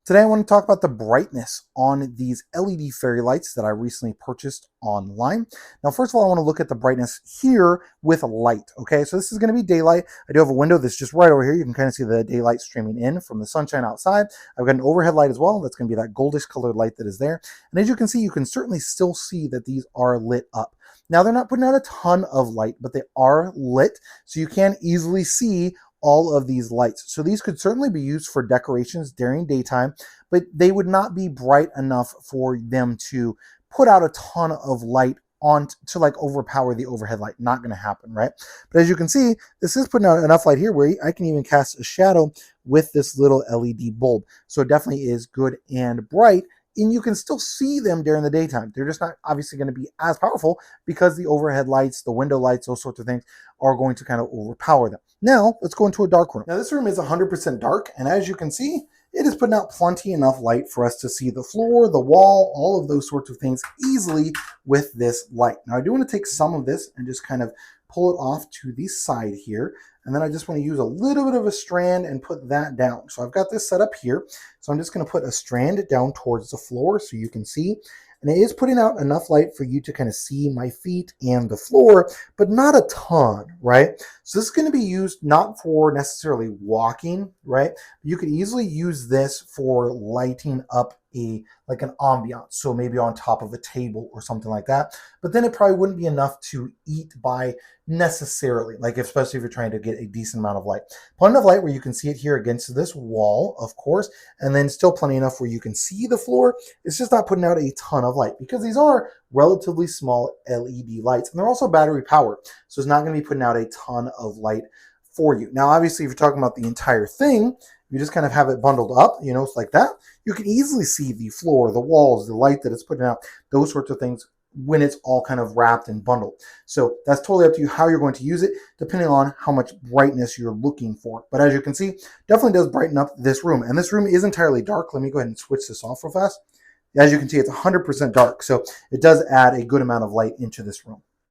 Today I want to talk about the brightness on these LED fairy lights that I recently purchased online. Now, first of all, I want to look at the brightness here with light, okay? So this is going to be daylight. I do have a window that's just right over here. You can kind of see the daylight streaming in from the sunshine outside. I've got an overhead light as well. That's going to be that goldish colored light that is there. And as you can see, you can certainly still see that these are lit up. Now, they're not putting out a ton of light, but they are lit, so you can easily see all of these lights. So these could certainly be used for decorations during daytime, but they would not be bright enough for them to put out a ton of light on to like overpower the overhead light. Not going to happen, right? But as you can see, this is putting out enough light here where I can even cast a shadow with this little LED bulb. So it definitely is good and bright. And you can still see them during the daytime. They're just not obviously going to be as powerful because the overhead lights, the window lights, those sorts of things are going to kind of overpower them. Now, let's go into a dark room. Now, this room is 100% dark, and as you can see, it is putting out plenty enough light for us to see the floor, the wall, all of those sorts of things easily with this light. Now, I do want to take some of this and just kind of pull it off to the side here. And then I just want to use a little bit of a strand and put that down. So I've got this set up here. So I'm just going to put a strand down towards the floor so you can see. And it is putting out enough light for you to kind of see my feet and the floor, but not a ton, right? So this is going to be used not for necessarily walking, right? You could easily use this for lighting up like an ambiance, so maybe on top of a table or something like that. But then it probably wouldn't be enough to eat by necessarily, like especially if you're trying to get a decent amount of light. Plenty of light where you can see it here against this wall, of course, and then still plenty enough where you can see the floor. It's just not putting out a ton of light because these are relatively small LED lights, and they're also battery powered, so it's not going to be putting out a ton of light for you. Now, obviously, if you're talking about the entire thing, you just kind of have it bundled up, it's like that. You can easily see the floor, the walls, the light that it's putting out, those sorts of things when it's all kind of wrapped and bundled. So that's totally up to you how you're going to use it, depending on how much brightness you're looking for. But as you can see, definitely does brighten up this room. And this room is entirely dark. Let me go ahead and switch this off real fast. As you can see, it's 100% dark. So it does add a good amount of light into this room.